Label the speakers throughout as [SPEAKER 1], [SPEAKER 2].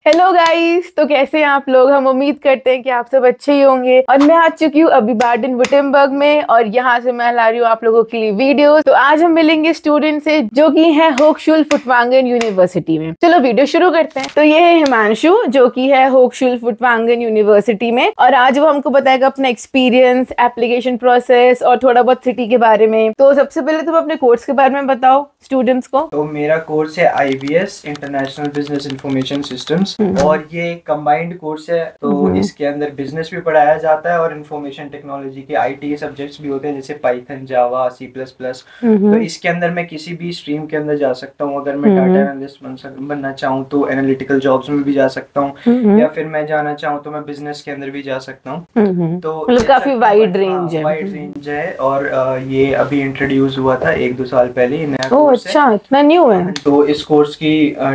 [SPEAKER 1] Hello guys, तो कैसे हैं आप लोग। हम उम्मीद करते हैं कि आप सब अच्छे ही होंगे। और मैं आ चुकी हूँ अभी बाडेन वुर्टेम्बर्ग में और यहाँ से मैं ला रही हूँ आप लोगों के लिए वीडियो। तो आज हम मिलेंगे स्टूडेंट से जो कि है होक्सचुल फुटवांगन यूनिवर्सिटी में। चलो वीडियो शुरू करते हैं। तो ये है हिमांशु जो कि है होक्सचुल फुटवांगन यूनिवर्सिटी में, और आज वो हमको बताएगा अपना एक्सपीरियंस, एप्लीकेशन प्रोसेस और थोड़ा बहुत सिटी के बारे में। तो सबसे पहले तुम अपने कोर्स के बारे में बताओ स्टूडेंट्स को।
[SPEAKER 2] तो मेरा कोर्स है IBS international business information systems और ये कंबाइंड कोर्स है। तो इसके अंदर बिजनेस भी पढ़ाया जाता है और इंफॉर्मेशन टेक्नोलॉजी के IT सब्जेक्ट्स भी होते हैं जैसे पाइथन, जावा, C++। तो इसके अंदर मैं किसी भी स्ट्रीम के अंदर जा सकता हूँ। अगर मैं डाटा एनालिस्ट बनना चाहूँ तो एनालिटिकल जॉब्स में भी जा सकता हूँ, या फिर मैं जाना चाहूँ तो मैं बिजनेस के अंदर भी जा सकता हूँ। तो
[SPEAKER 1] मतलब काफी वाइड रेंज है।
[SPEAKER 2] वाइड रेंज है और ये अभी इंट्रोड्यूस हुआ था 1-2 साल पहले, ये नया कोर्स है।
[SPEAKER 1] अच्छा, इतना न्यू है।
[SPEAKER 2] तो इस कोर्स की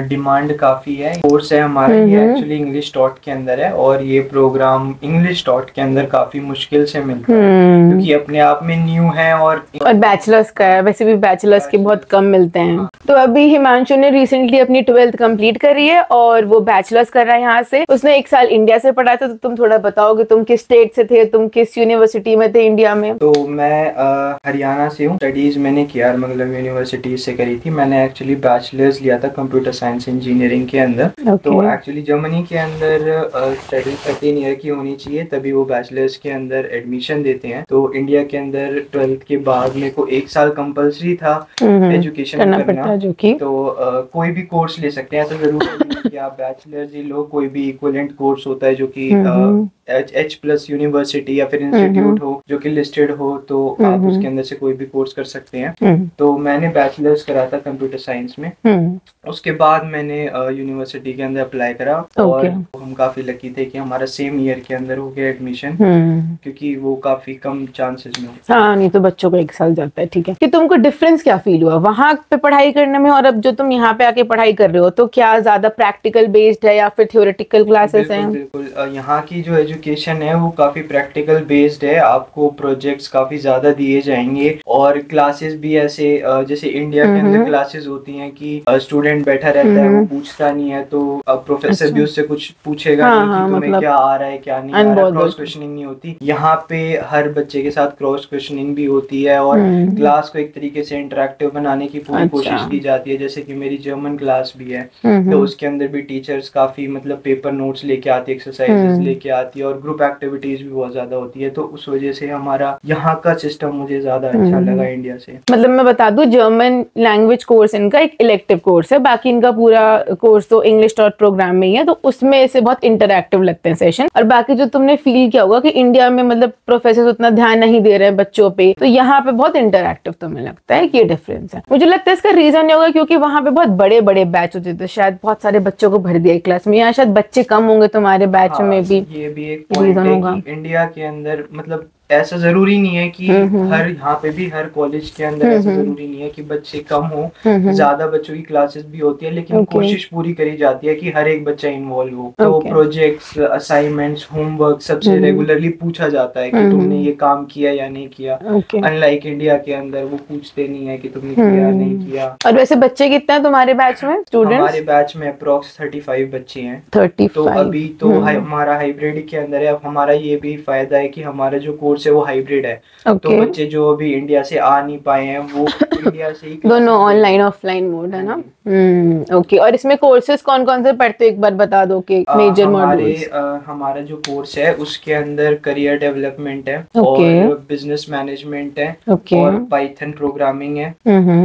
[SPEAKER 2] डिमांड काफी है। कोर्स है हमारा, ये एक्चुअली इंग्लिश डॉट के अंदर है और ये प्रोग्राम इंग्लिश डॉट के अंदर काफी मुश्किल से मिलता है क्योंकि अपने आप में न्यू है और
[SPEAKER 1] बैचलर्स का है। वैसे भी बैचलर्स के बहुत कम मिलते हैं। तो अभी हिमांशु ने रिसेंटली अपनी 12th कंप्लीट करी है और वो बैचलर्स कर रहा है यहाँ से। उसने 1 साल इंडिया से पढ़ा था। तो तुम थोड़ा बताओगे तुम किस स्टेट से थे, तुम किस यूनिवर्सिटी में थे इंडिया में?
[SPEAKER 2] तो मैं हरियाणा से हूँ। स्टडीज मैंने KR मंगलम यूनिवर्सिटी से करी थी। मैंने एक्चुअली बैचलर्स लिया था कंप्यूटर साइंस इंजीनियरिंग के अंदर। तो एक्चुअली जर्मनी के अंदर स्टडी 13 ईयर की होनी चाहिए, तभी वो बैचलर्स के अंदर एडमिशन देते हैं। तो इंडिया के अंदर 12th के बाद मेरे को 1 साल कंपलसरी था एजुकेशन करना। जो कि तो कोई भी कोर्स ले सकते हैं, ऐसा जरूरी नहीं कि आप बैचलर्स ही लो। कोई भी इक्विवेलेंट कोर्स होता है जो कि H+ यूनिवर्सिटी या फिर इंस्टीट्यूट हो जो कि लिस्टेड हो, तो आप उसके अंदर से कोई भी कोर्स कर सकते हैं। तो मैंने बैचलर्स करा था कंप्यूटर साइंस में। उसके बाद मैंने यूनिवर्सिटी के अंदर अप्लाई करा और हम काफी लकी थे कि हमारा सेम ईयर के अंदर हो गया एडमिशन, क्योंकि वो काफी कम चांसेस में।
[SPEAKER 1] हाँ, नहीं तो बच्चों को 1 साल जाता है। ठीक है, कि तुमको डिफरेंस क्या फील हुआ वहाँ पे पढ़ाई करने में और अब जो तुम यहाँ पे आके पढ़ाई कर रहे हो? तो क्या ज्यादा प्रैक्टिकल बेस्ड है या फिर थ्योरेटिकल क्लासेस हैं?
[SPEAKER 2] बिल्कुल, यहाँ की जो एजुकेशन है वो काफी प्रैक्टिकल बेस्ड है। आपको प्रोजेक्ट्स काफी ज्यादा दिए जाएंगे और क्लासेस भी ऐसे जैसे इंडिया के अंदर क्लासेस होती हैं कि स्टूडेंट बैठा रहता है, वो पूछता नहीं है, तो प्रोफेसर भी उससे कुछ पूछेगा नहीं कि तुम्हें क्या आ रहा है क्या नहीं आ रहा है। क्रॉस क्वेश्चनिंग नहीं होती। यहाँ पे हर बच्चे के साथ क्रॉस क्वेश्चनिंग भी होती है और क्लास को एक तरीके से इंटरेक्टिव बनाने की पूरी कोशिश की जाती है। जैसे कि मेरी जर्मन क्लास भी है, तो उसके अंदर भी टीचर्स काफी मतलब पेपर नोट्स लेके आती है, एक्सरसाइजेस लेके आती है और ग्रुप एक्टिविटीज भी बहुत ज्यादा होती है। तो उस वजह से हमारा यहाँ का सिस्टम मुझे ज्यादा अच्छा लगा इंडिया से।
[SPEAKER 1] मतलब मैं बता दूं, जर्मन लैंग्वेज कोर्स इनका एक इलेक्टिव कोर्स है, बाकी इनका पूरा कोर्स तो इंग्लिश डॉट प्रोग्राम में ही है। तो उसमें से बहुत इंटरैक्टिव लगते हैं सेशन। और बाकी जो तुमने फील किया होगा कि इंडिया में मतलब प्रोफेसर उतना ध्यान नहीं दे रहे हैं बच्चों पे, तो यहाँ पे बहुत इंटरैक्टिव तुम्हें लगता है कि ये डिफरेंस है। मुझे लगता है इसका रीजन ये होगा क्योंकि वहाँ पे बहुत बड़े बड़े बैच होते थे, शायद बहुत सारे बच्चों को भर दिया क्लास में। यहाँ शायद बच्चे कम होंगे तुम्हारे बैच में भी।
[SPEAKER 2] ये भी एक पॉइंट है कि इंडिया के अंदर मतलब ऐसा जरूरी नहीं है कि हर यहाँ पे भी हर कॉलेज के अंदर ऐसा जरूरी नहीं है कि बच्चे कम हो। ज्यादा बच्चों की क्लासेस भी होती है, लेकिन कोशिश पूरी करी जाती है कि हर एक बच्चा इन्वॉल्व हो। तो प्रोजेक्ट्स, असाइनमेंट्स, होमवर्क सबसे रेगुलरली पूछा जाता है कि तुमने ये काम किया या नहीं किया। अनलाइक इंडिया के अंदर वो पूछते नहीं है कि तुमने किया नहीं किया।
[SPEAKER 1] और वैसे बच्चे कितने हैं तुम्हारे बैच में स्टूडेंट्स?
[SPEAKER 2] हमारे बैच में अप्रॉक्स 35 बच्चे हैं।
[SPEAKER 1] 35।
[SPEAKER 2] तो अभी तो हमारा हाइब्रिड के अंदर है। अब हमारा ये भी फायदा है कि हमारा जो कोर्स है वो हाइब्रिड है। तो बच्चे जो अभी इंडिया से आ नहीं पाए हैं वो इंडिया से ही
[SPEAKER 1] दोनों ऑनलाइन ऑफलाइन मोड है ना। ओके। और इसमें कोर्सेज कौन कौन से पढ़ते हो एक बार बता दो कि मेजर मॉड्यूल्स?
[SPEAKER 2] हमारा जो कोर्स है उसके अंदर करियर डेवलपमेंट है और बिजनेस मैनेजमेंट है और पाइथन प्रोग्रामिंग है।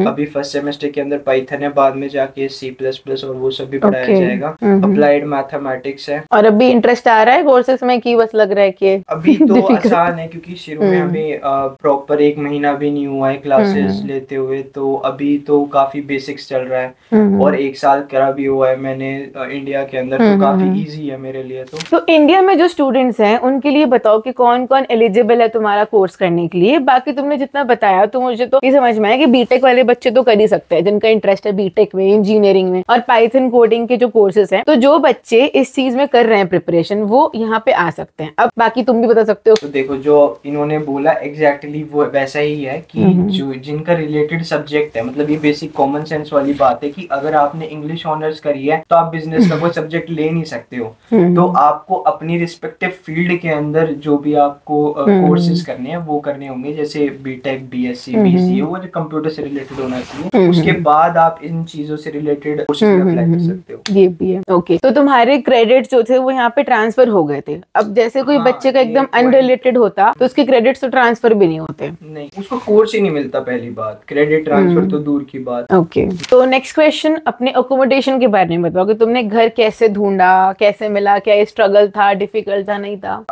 [SPEAKER 2] अभी फर्स्ट सेमेस्टर के अंदर पाइथन है, बाद में जाके C++ और वो सब भी पढ़ाया जाएगा। अप्लाइड मैथमेटिक्स है।
[SPEAKER 1] और अभी इंटरेस्ट आ रहा है कोर्सेज में कि बस लग रहा है कि
[SPEAKER 2] अभी तो आसान है क्योंकि शुरू में हमें प्रॉपर 1 महीना भी नहीं हुआ है क्लासेस लेते हुए। तो अभी तो काफी बेसिक्स चल रहा है और 1 साल करा भी हुआ है मैंने इंडिया के अंदर, तो काफी इजी है मेरे लिए।
[SPEAKER 1] तो इंडिया में जो स्टूडेंट्स हैं उनके लिए बताओ कि कौन कौन एलिजिबल है तुम्हारा कोर्स करने के लिए। बाकी तुमने जितना बताया तो मुझे तो ये समझ में आया कि बीटेक वाले बच्चे तो कर ही सकते हैं जिनका इंटरेस्ट है बीटेक में, इंजीनियरिंग में और पाइथन कोडिंग के जो कोर्सेज हैं। तो जो बच्चे इस चीज में कर रहे हैं प्रिपरेशन, वो यहाँ पे आ सकते हैं। अब बाकी तुम भी बता सकते हो।
[SPEAKER 2] तो देखो, जो इन्होंने बोला एग्जैक्टली वो वैसा ही है कि जो जिनका रिलेटेड सब्जेक्ट है, मतलब ये बेसिक कॉमन सेंस वाली बात है कि अगर आपने इंग्लिश ऑनर्स करी है तो आप बिजनेस का कोई सब्जेक्ट ले नहीं सकते हो। तो आपको अपनी रिस्पेक्टिव फील्ड के अंदर जो भी आपको कोर्सेज करने हैं वो करने होंगे, जैसे बीटेक, बीएससी, बीसीए, वो जो कंप्यूटर से रिलेटेड होना चाहिए। उसके बाद आप इन चीजों से रिलेटेड कोर्सेज अप्लाई कर सकते हो।
[SPEAKER 1] ये भी है। ओके, तो तुम्हारे क्रेडिट जो थे वो यहाँ पे ट्रांसफर हो गए थे। अब जैसे कोई बच्चे का एकदम अनरिलेटेड होता तो उसके क्रेडिट्स तो ट्रांसफर भी नहीं होते।
[SPEAKER 2] नहीं, उसको कोर्स ही नहीं मिलता, पहली बात। क्रेडिट ट्रांसफर तो दूर की बात।
[SPEAKER 1] ओके, तो नेक्स्ट क्वेश्चन, अपने अकोमोडेशन के बारे में बताओ कि तुमने घर कैसे ढूंढा, कैसे मिला, क्या ये स्ट्रगल था, डिफिकल्ट था, नहीं था?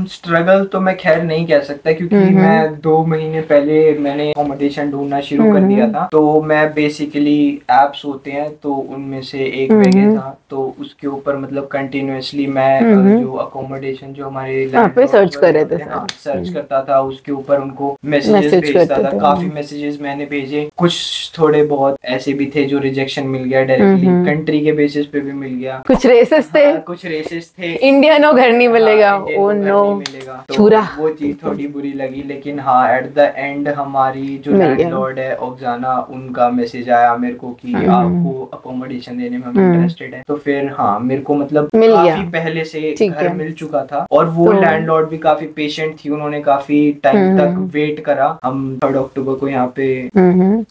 [SPEAKER 2] स्ट्रगल तो मैं खैर नहीं कह सकता, क्योंकि मैं 2 महीने पहले मैंने अकोमोडेशन ढूंढना शुरू कर दिया था। तो मैं बेसिकली एप्स होते हैं तो उनमें से एक वेगे था, तो उसके ऊपर मतलब कंटिन्यूअसली मैं जो अकोमोडेशन जो हमारे
[SPEAKER 1] सर्च कर रहे थे,
[SPEAKER 2] सर्च करता था, उसके ऊपर उनको मैसेजेस भेजता था। काफी मैसेजेस मैंने भेजे, कुछ थोड़े बहुत ऐसे भी थे जो रिजेक्शन मिल गया डायरेक्टली, कंट्री के बेसिस पे भी मिल गया।
[SPEAKER 1] कुछ रेसेस थे,
[SPEAKER 2] कुछ रेसेस थे,
[SPEAKER 1] इंडियन हो घर नहीं मिलेगा, ओ नो
[SPEAKER 2] मिलेगा, तो वो चीज थोड़ी बुरी लगी। लेकिन हाँ, एट द एंड हमारी जो लैंडलॉर्ड है ओक्साना, उनका मैसेज आया मेरे को कि आपको अकोमोडेशन देने में हम इंटरेस्टेड है। तो फिर हाँ, मेरे को मतलब काफी पहले से घर मिल चुका था, और वो लैंडलॉर्ड भी काफी पेशेंट थी, उन्होंने काफी टाइम तक वेट करा। हम 3 अक्टूबर को यहाँ पे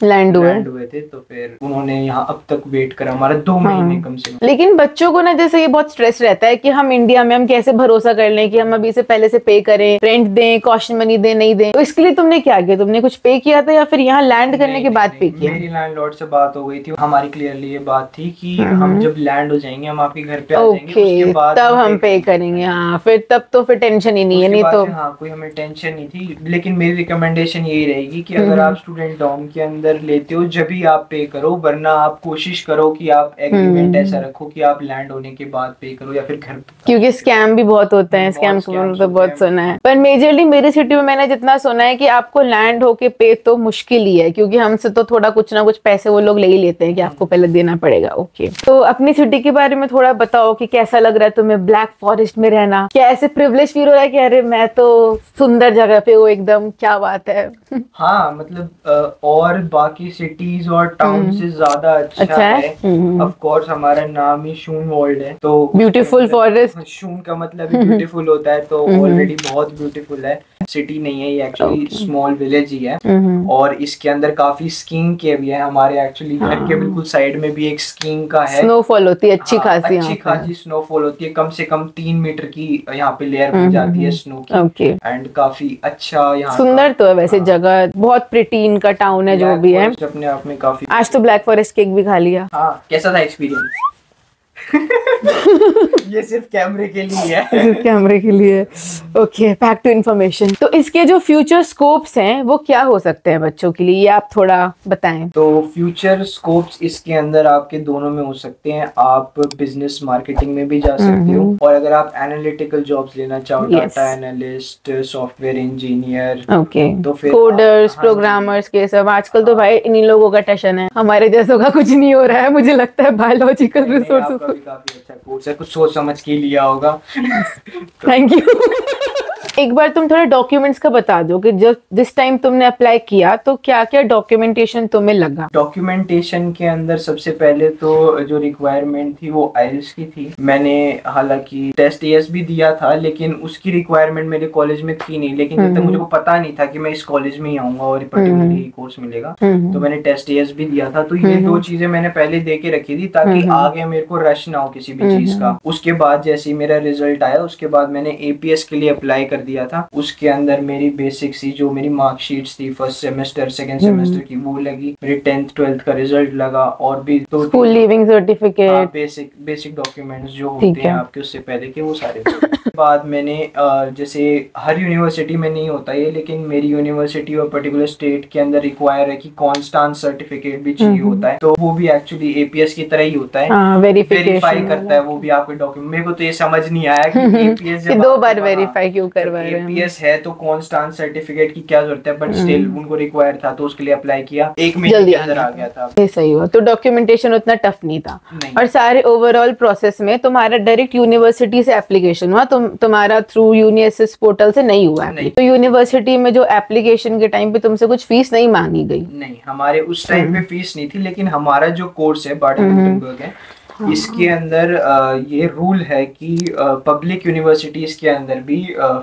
[SPEAKER 2] लैंड हुए थे, तो फिर उन्होंने यहाँ अब तक वेट करा हमारा 2 महीने कम से कम।
[SPEAKER 1] लेकिन बच्चों को ना जैसे ये बहुत स्ट्रेस रहता है कि हम इंडिया में हम कैसे भरोसा कर लें कि हम अभी से पहले से पे करें, रेंट दें, कॉशन मनी दें, नहीं दें। तो इसके लिए तुमने क्या किया? तुमने कुछ पे किया था या फिर यहाँ लैंड करने के बाद पे किया?
[SPEAKER 2] मेरी लैंडलॉर्ड से बात हो गई थी, हमारी क्लियरली ये बात थी कि हम जब लैंड हो जाएंगे, हम आपके घर पे आ जाएंगे, उसके बाद
[SPEAKER 1] तब हम पे करेंगे। हाँ, फिर तब तो फिर टेंशन ही नहीं है, नहीं तो
[SPEAKER 2] हाँ कोई हमें टेंशन नहीं थी। लेकिन मेरी रिकमेंडेशन यही रहेगी कि अगर आप स्टूडेंट डॉर्म के अंदर लेते हो जब भी आप पे करो, वरना आप कोशिश करो कि आप एग्रीमेंट ऐसा रखो कि आप लैंड होने के बाद पे करो, या फिर घर,
[SPEAKER 1] क्योंकि स्कैम भी बहुत होते हैं। स्कैम तो बहुत सुना है, पर मेजरली मेरी सिटी में मैंने जितना सुना है कि आपको लैंड होके पे तो मुश्किल ही है, क्योंकि हमसे तो थोड़ा कुछ ना कुछ पैसे वो लोग ले ही लेते हैं कि आपको पहले देना पड़ेगा। ओके, तो अपनी सिटी के बारे में थोड़ा बताओ कि कैसा लग रहा है तुम्हें ब्लैक फॉरेस्ट में रहना? क्या ऐसे प्रिविलेज फील हो रहा है कि अरे मैं तो सुंदर जगह पे हूँ एकदम, क्या बात है?
[SPEAKER 2] हाँ, मतलब और बाकी सिटीज और टाउन से ज्यादा अच्छा है। ऑफ कोर्स हमारा नाम ही शून वर्ल्ड है, तो
[SPEAKER 1] ब्यूटीफुल फॉरेस्ट,
[SPEAKER 2] शून का मतलब ब्यूटीफुल होता है, तो ऑलरेडी बहुत ब्यूटीफुल है। सिटी नहीं है ये, एक्चुअली स्मॉल विलेज ही है, और इसके अंदर काफी स्कीइंग के भी है। हमारे एक्चुअली घर के बिल्कुल साइड में भी एक स्कीइंग का है,
[SPEAKER 1] स्नोफॉल होती है अच्छी खासी,
[SPEAKER 2] अच्छी खासी स्नोफॉल होती है, कम से कम 3 मीटर की यहाँ पे लेयर बन जाती है स्नो की। एंड काफी अच्छा यहाँ
[SPEAKER 1] सुंदर तो है वैसे जगह, बहुत प्रिटी इनका टाउन है जो भी है
[SPEAKER 2] अपने आप में काफी।
[SPEAKER 1] आज तो ब्लैक फॉरेस्ट केक भी खा लिया।
[SPEAKER 2] हाँ, कैसा था एक्सपीरियंस? ये सिर्फ कैमरे के लिए है,
[SPEAKER 1] सिर्फ कैमरे के लिए। Okay, back to information. तो इसके जो फ्यूचर स्कोप्स हैं वो क्या हो सकते हैं बच्चों के लिए, ये आप थोड़ा बताएं।
[SPEAKER 2] तो फ्यूचर स्कोप्स इसके अंदर आपके दोनों में हो सकते हैं। आप बिजनेस मार्केटिंग में भी जा सकते हो, और अगर आप एनालिटिकल जॉब्स लेना चाहो, डाटा एनालिस्ट, सॉफ्टवेयर इंजीनियर,
[SPEAKER 1] तो फिर कोडर्स, प्रोग्रामर्स के सब आजकल तो भाई इन्हीं लोगों का टशन है, हमारे जैसों का कुछ नहीं हो रहा है। मुझे लगता है बायोलॉजिकल रिसोर्सेज
[SPEAKER 2] काफी अच्छा कोर्स है, कुछ सोच समझ के लिया होगा।
[SPEAKER 1] Thank you. एक बार तुम थोड़े डॉक्यूमेंट्स का बता दो कि जब जिस टाइम तुमने अप्लाई किया तो क्या क्या डॉक्यूमेंटेशन तुम्हें लगा?
[SPEAKER 2] डॉक्यूमेंटेशन के अंदर सबसे पहले तो जो रिक्वायरमेंट थी वो आइल्स की थी। मैंने हालांकि टेस्ट एएस भी दिया था, लेकिन उसकी रिक्वायरमेंट मेरे कॉलेज में थी नहीं। लेकिन जब तक मुझे को पता नहीं था कि मैं इस कॉलेज में ही आऊंगा और पर्टिकुलरली कोर्स मिलेगा, तो मैंने टेस्ट एएस भी दिया था। तो ये 2 चीजें मैंने पहले दे के रखी थी ताकि आगे मेरे को रश ना हो किसी भी चीज का। उसके बाद जैसे ही मेरा रिजल्ट आया, उसके बाद मैंने एपीएस के लिए अप्लाई कर दिया था। उसके अंदर मेरी बेसिक सी जो मेरी मार्कशीट्स थी फर्स्ट सेमेस्टर सेकंड सेमेस्टर की वो लगी, मेरी 10th 12th का रिजल्ट लगा, और भी तो
[SPEAKER 1] school leaving certificate,
[SPEAKER 2] basic documents जो होते हैं आपके उससे पहले के, वो सारे बाद मैंने जैसे हर यूनिवर्सिटी में नहीं होता ये, लेकिन मेरी यूनिवर्सिटी और पर्टिकुलर स्टेट के अंदर रिक्वायर है कि कॉन्स्टेंस सर्टिफिकेट भी चाहिए होता है। तो वो भी एक्चुअली एपीएस की तरह ही होता है, वेरीफाई करता है वो भी आपके डॉक्यूमेंट। मेरे को तो ये समझ नहीं आया कि एपीएस
[SPEAKER 1] 2 बार वेरीफाई क्यों करवाए। बारे में।
[SPEAKER 2] APS है तो कॉन्स्टेंट सर्टिफिकेट की क्या जरूरत है, बट स्टिल उनको रिक्वायर था तो उसके लिए अप्लाई किया, 1 महीने के अंदर आ गया था।
[SPEAKER 1] ये सही हुआ, तो डॉक्यूमेंटेशन उतना टफ नहीं था।
[SPEAKER 2] नहीं।
[SPEAKER 1] और सारे ओवरऑल प्रोसेस में तुम्हारा डायरेक्ट यूनिवर्सिटी से एप्लीकेशन हुआ, तुम्हारा थ्रू यूनिएसएस पोर्टल से नहीं हुआ। तो यूनिवर्सिटी में जो एप्लीकेशन के टाइम पे तुमसे कुछ फीस नहीं मांगी गई?
[SPEAKER 2] नहीं, हमारे उस टाइम पे फीस नहीं थी, लेकिन हमारा जो कोर्स है बार्डन-वुटेनबर्ग है, इसके अंदर ये रूल है कि पब्लिक यूनिवर्सिटीज के अंदर भी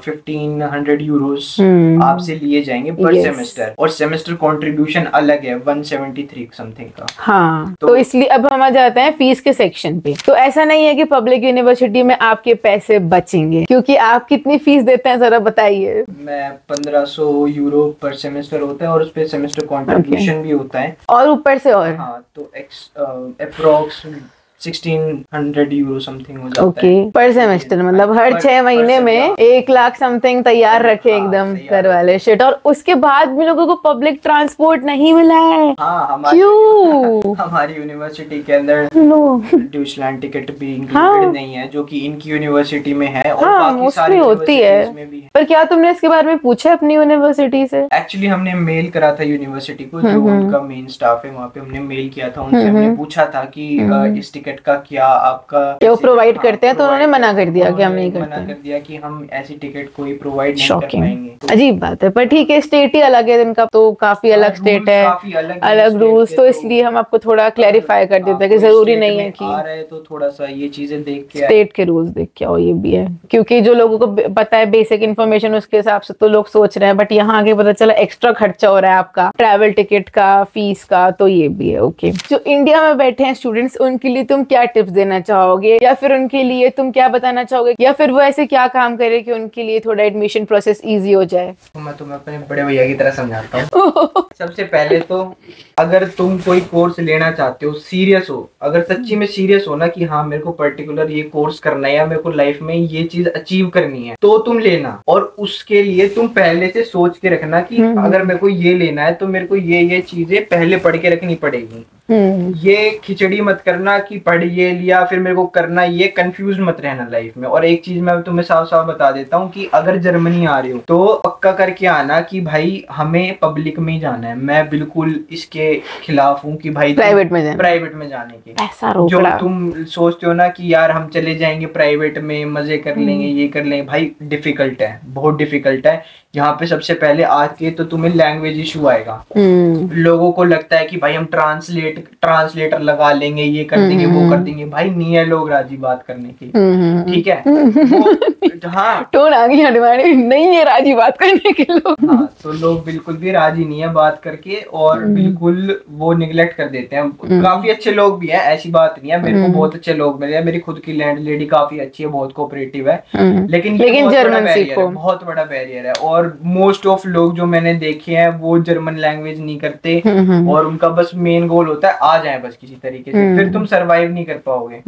[SPEAKER 2] 1500 यूरोस आपसे लिए जाएंगे पर सेमेस्टर, और सेमेस्टर कंट्रीब्यूशन अलग है 173 समथिंग का।
[SPEAKER 1] हाँ, तो इसलिए अब हम आ जाते हैं फीस के सेक्शन पे। तो ऐसा नहीं है कि पब्लिक यूनिवर्सिटी में आपके पैसे बचेंगे, क्योंकि आप कितनी फीस देते हैं जरा बताइए।
[SPEAKER 2] मैं 1500 यूरो पर सेमेस्टर होता है, और उस पे सेमेस्टर कंट्रीब्यूशन भी होता है, और
[SPEAKER 1] ऊपर से और
[SPEAKER 2] हाँ, तो अप्रोक्स 1600 यूरो समथिंग हो जाता है
[SPEAKER 1] पर सेमेस्टर। मतलब हर 6 महीने में 1 लाख समथिंग तैयार रखे एकदम कर वाले शिट। और उसके बाद भी लोगों को पब्लिक ट्रांसपोर्ट नहीं मिला है।
[SPEAKER 2] हाँ,
[SPEAKER 1] क्यों?
[SPEAKER 2] हमारी यूनिवर्सिटी के अंदर ड्यूचलैंड टिकट भी इंक्लूडेड नहीं है, जो कि इनकी यूनिवर्सिटी में है, और बाकी सारी
[SPEAKER 1] होती है। पर क्या तुमने इसके बारे में पूछा अपनी यूनिवर्सिटी से?
[SPEAKER 2] एक्चुअली हमने मेल करा था यूनिवर्सिटी को, जो उनका मेन स्टाफ है वहाँ पे, हमने मेल किया था उनसे। हमने पूछा था कि इस टिकट का क्या आपका
[SPEAKER 1] वो प्रोवाइड करते हैं, तो उन्होंने मना कर दिया कि हम नहीं करते।
[SPEAKER 2] मना कर दिया कि हम ऐसी टिकट कोई प्रोवाइड नहीं कर पाएंगे।
[SPEAKER 1] अजीब बात है, पर ठीक है, स्टेट ही अलग है इनका, तो काफी अलग स्टेट है, अलग रूल्स, तो इसलिए हम आपको थोड़ा क्लैरिफाई कर देते हैं कि जरूरी नहीं है कि
[SPEAKER 2] आ रहे, तो थोड़ा सा ये चीजें देख के
[SPEAKER 1] स्टेट के रूल्स देख के आओ। ये भी है, क्योंकि जो लोगों को पता है बेसिक इन्फॉर्मेशन, उसके हिसाब से तो लोग सोच रहे हैं, बट यहाँ आगे पता चला एक्स्ट्रा खर्चा हो रहा है आपका, ट्रैवल टिकट का, फीस का, तो ये भी है। ओके, जो इंडिया में बैठे हैं स्टूडेंट्स, उनके लिए तुम क्या टिप्स देना चाहोगे, या फिर उनके लिए तुम क्या बताना चाहोगे, या फिर वो ऐसे क्या काम करे कि उनके लिए थोड़ा एडमिशन प्रोसेस इजी हो जाए?
[SPEAKER 2] मैं तुम्हें अपने बड़े भैया की तरह समझाता हूँ। सबसे पहले तो अगर तुम कोई कोर्स लेना चाहते हो, सीरियस हो, अगर सच्ची में सीरियस हो ना कि हाँ मेरे को पर्टिकुलर ये कोर्स करना है या मेरे को लाइफ में ये चीज अचीव करनी है, तो तुम लेना। और उसके लिए तुम पहले से सोच के रखना कि अगर मेरे को ये लेना है तो मेरे को ये चीजें पहले पढ़ के रखनी पड़ेगी। ये खिचड़ी मत करना कि पढ़ ये लिया फिर मेरे को करना, ये कंफ्यूज मत रहना लाइफ में। और एक चीज मैं तुम्हें साफ साफ बता देता हूँ कि अगर जर्मनी आ रहे हो तो पक्का करके आना कि भाई हमें पब्लिक में ही जाना है। मैं बिल्कुल इसके खिलाफ हूँ कि भाई प्राइवेट में जाने के।
[SPEAKER 1] ऐसा
[SPEAKER 2] जो तुम सोचते हो ना कि यार हम चले जाएंगे प्राइवेट में, मजे कर लेंगे, ये कर लेंगे, भाई डिफिकल्ट है, बहुत डिफिकल्ट है। यहाँ पे सबसे पहले आके तो तुम्हें लैंग्वेज इशू आएगा। लोगों को लगता है कि भाई हम ट्रांसलेटर लगा लेंगे, ये कर देंगे, वो कर देंगे। भाई नहीं है लोग राजी बात करने की, ठीक है। हाँ, टोन आ गई हमारे, नहीं है राजी बात करने के लोग। हाँ, तो लोग बिल्कुल भी राजी नहीं है बात करके, और बिल्कुल वो निगलेक्ट कर देते हैं। काफी अच्छे लोग भी हैं, ऐसी बात नहीं है, मेरे को बहुत अच्छे लोग मिले हैं। मेरी खुद की लैंड लेडी काफी अच्छी है, बहुत कोऑपरेटिव है, लेकिन जर्मन सीखो बहुत बड़ा बैरियर है। और मोस्ट ऑफ लोग जो मैंने देखे हैं वो जर्मन लैंग्वेज नहीं करते, और उनका बस मेन गोल होता है आ जाए बस किसी तरीके से, फिर तुम सरवाइव नहीं कर पाओगे।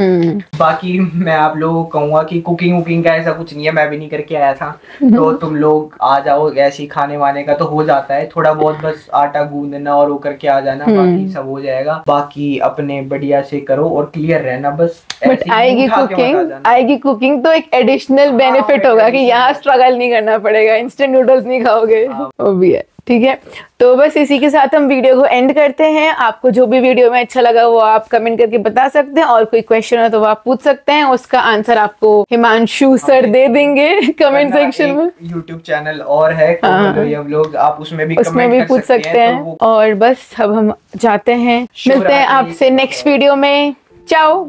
[SPEAKER 2] बाकी मैं आप लोगों को कहूंगा कि कुकिंग का ऐसा कुछ नहीं है, मैं भी नहीं करके आया था, तो तुम लोग आ जाओ, ऐसी खाने वाने का तो हो जाता है थोड़ा बहुत, बस आटा गूंदना और वो करके आ जाना, बाकी सब हो जाएगा। बाकी अपने बढ़िया से करो और क्लियर रहना बस। आएगी कुकिंग तो एक एडिशनल बेनिफिट होगा कि यहाँ स्ट्रगल नहीं करना पड़ेगा, इंस्टेंट नूडल्स नहीं खाओगे, वो भी है। ठीक है, तो बस इसी के साथ हम वीडियो को एंड करते हैं। आपको जो भी वीडियो में अच्छा लगा वो आप कमेंट करके बता सकते हैं, और कोई क्वेश्चन हो तो वो आप पूछ सकते हैं, उसका आंसर आपको हिमांशु सर दे देंगे कमेंट सेक्शन में। यूट्यूब चैनल और है लोग, आप उसमें भी पूछ सकते हैं। और बस अब हम जाते हैं, मिलते हैं आपसे नेक्स्ट वीडियो में। चाओ।